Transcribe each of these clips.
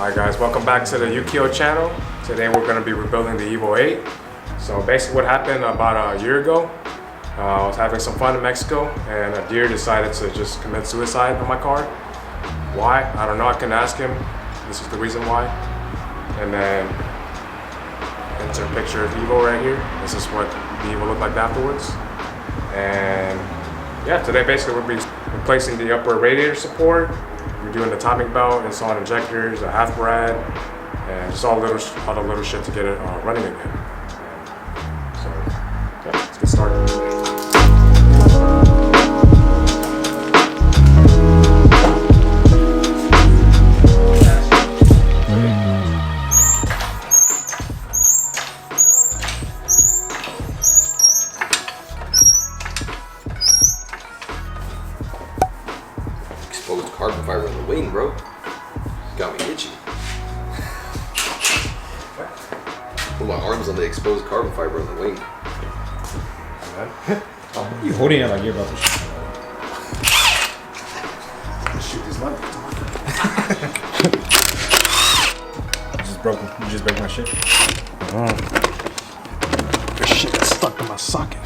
Alright guys, welcome back to the Yukio channel. Today we're going to be rebuilding the Evo 8. So basically what happened about a year ago, I was having some fun in Mexico and a deer decided to just commit suicide on my car. Why? I don't know, I can ask him. This is the reason why. And then enter a picture of Evo right here. This is what the Evo looked like afterwards. And yeah, today basically we'll be replacing the upper radiator support. We're doing the timing belt, installing injectors, a half brad, and just all the little shit to get it running again. So yeah, let's get started. Exposed carbon fiber in the wing, bro. Got me itchy. Put my arms on the exposed carbon fiber in the wing. You holding it like you're about to shoot. Shoot these lights. You just broke my shit. This shit got stuck in my socket.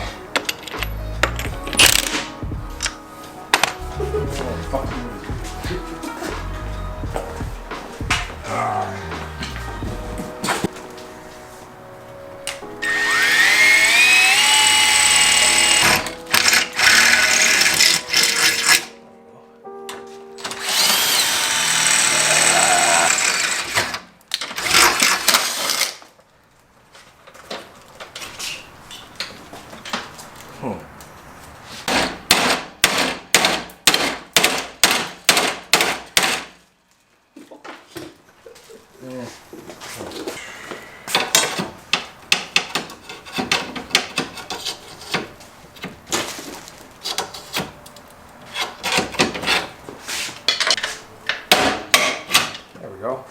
There we go.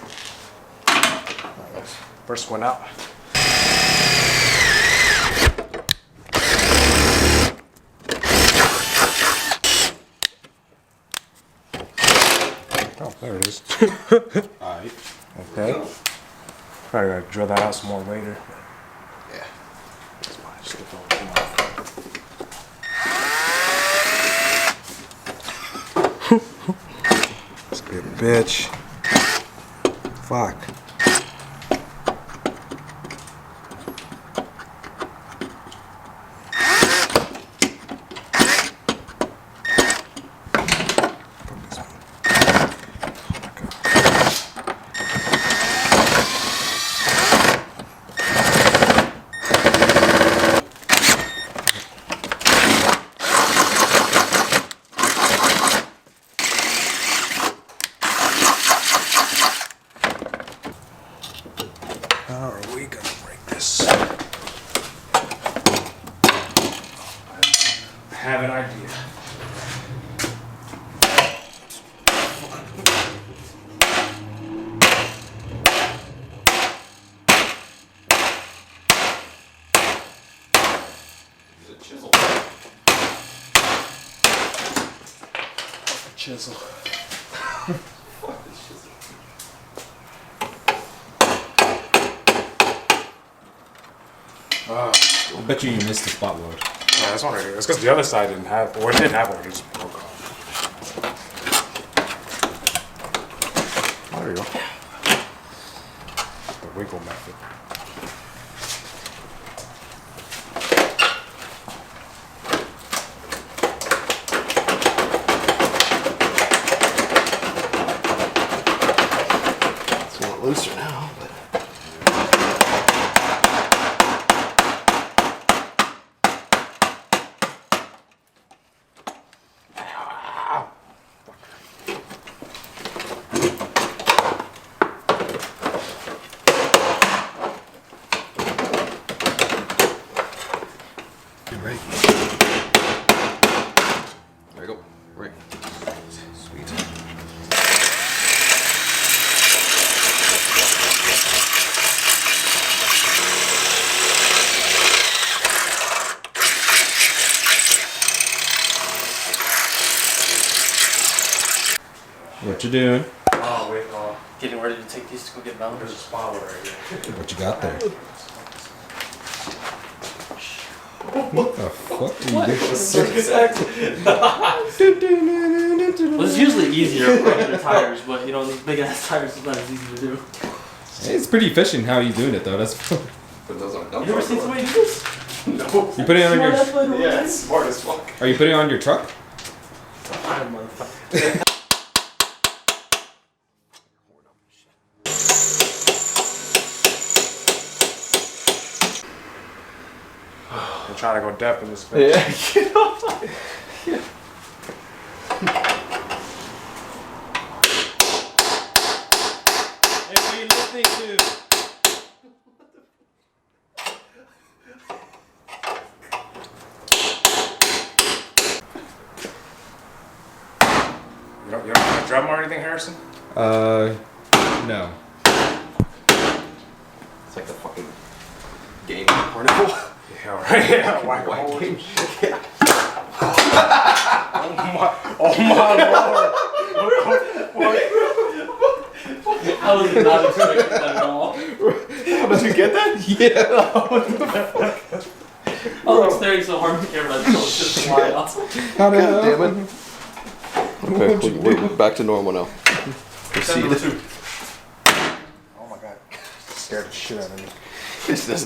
First one out. Oh, there it is. Alright. Okay. Probably gotta drill that out some more later. Yeah. That's fine. Just get the whole thing off. This be a bitch. Fuck. How are we gonna break this? I have an idea. Use a chisel. Chisel. Fuck this chisel. I bet you missed the spot load. Yeah, that's one right here. It's because the other side didn't have, or it did have one. It just broke off. There you go. The wiggle method. It's a lot looser now, but. Right. There you go. Right. Sweet. What you doing? Oh, wait, getting ready to take these to go get mounted. There's a spot right here. What you got there? What the fuck are you doing? Well, it's usually easier for other tires, but you know, these big ass tires is not as easy to do. It's pretty efficient how you doing it though. That's Put those on a dump You ever truck seen or somebody do this? what? No. you put it on your. Yeah, it's smart as fuck. Are you putting it on your truck? Motherfucker. I'm trying to go depth in this space. Yeah, get off. Hey, what are you listening to? You don't have a drum or anything, Harrison? No. It's like the fucking game carnival. Yeah, right. Yeah, whack White game. Oh my lord. I was not expecting that at all. Did you get that? Yeah. I was staring so hard at the camera that I was just flying off. How the God hell? damn it. Okay, we're back to normal now. Proceed. Oh my god. Scared the shit out of me. This is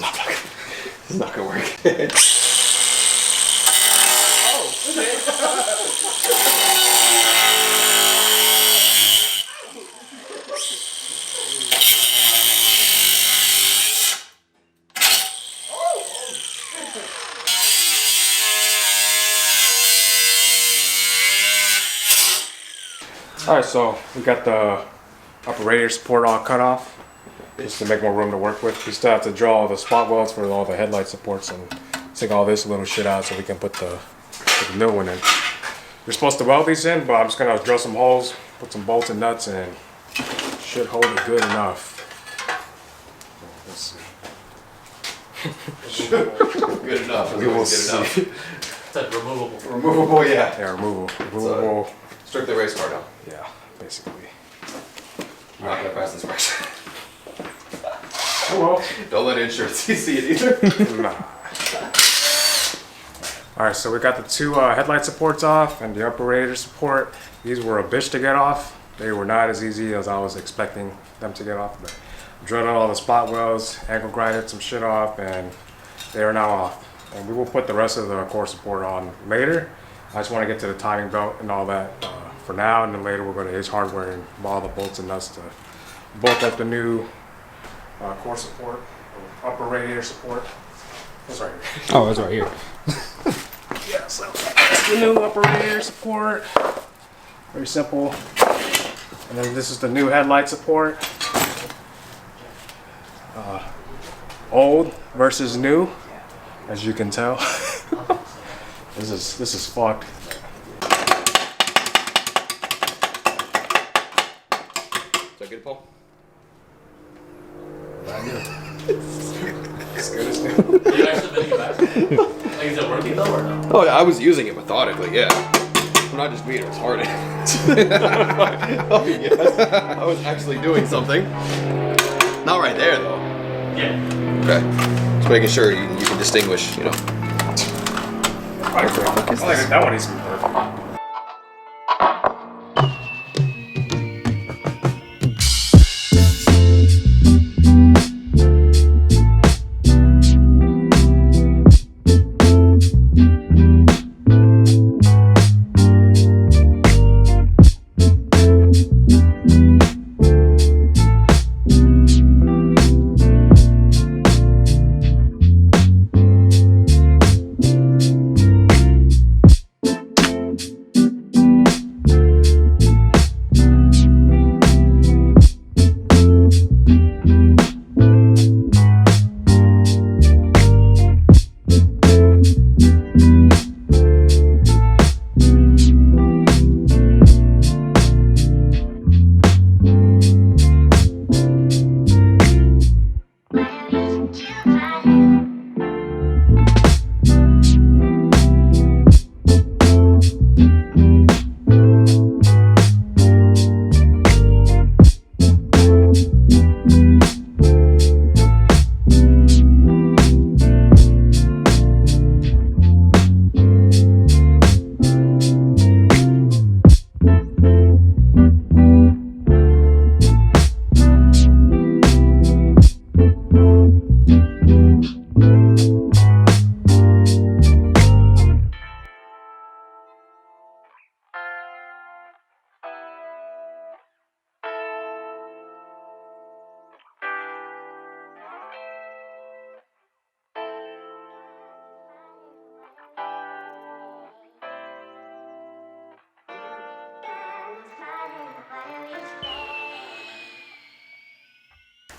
not gonna work. Alright, so we got the upper radiator support all cut off just to make more room to work with. We still have to draw all the spot welds for all the headlight supports and take all this little shit out so we can put the new one in. We're supposed to weld these in, but I'm just gonna drill some holes, put some bolts and nuts, and should hold it good enough. Let's see. Good enough. We will see. It's like removable. Removable, yeah. Yeah, removable. Strictly race car now. Yeah, basically. I'm not gonna pass inspection. Oh well. Don't let insurance see it either. Nah. Alright, so we got the two headlight supports off and the upper radiator support. These were a bitch to get off. They were not as easy as I was expecting them to get off. But drilled out all the spot welds, angle grinded some shit off, and they are now off. And we will put the rest of the core support on later. I just want to get to the timing belt and all that for now, and then later we'll go to Ace Hardware and buy all the bolts and nuts to bolt up the new core support, or upper radiator support. That's right here. Oh, it's right here. Yeah, so that's the new upper radiator support. Very simple. And then this is the new headlight support. Old versus new, as you can tell. This is fucked. Is that good, Paul? As good as new. Are you actually bending it back? Like, is it working though or no? Oh, yeah, I was using it methodically, yeah. I'm not just being retarded. Oh, yes. I was actually doing something. Not right there, though. Yeah. Okay. Just making sure you can distinguish, you know. I like that one needs to be perfect.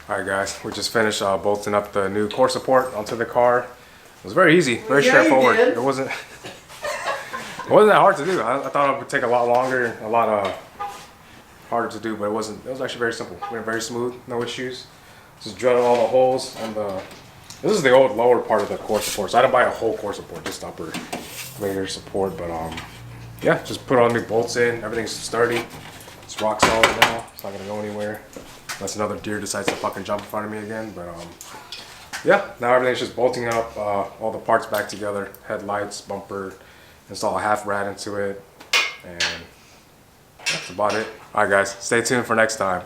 All right, guys, we just finished bolting up the new core support onto the car. It was very easy, very straightforward. It wasn't that hard to do. I thought it would take a lot longer, a lot harder to do, but it wasn't. It was actually very simple. Went very smooth, no issues. Just drilled all the holes, and this is the old lower part of the core support. So I didn't buy a whole core support, just upper layer support. But yeah, just put all new bolts in. Everything's sturdy. It's rock solid now. It's not gonna go anywhere. Unless another deer decides to fucking jump in front of me again. But yeah, now everything's just bolting up, all the parts back together. Headlights, bumper, install a half rad into it, and that's about it. All right, guys, stay tuned for next time.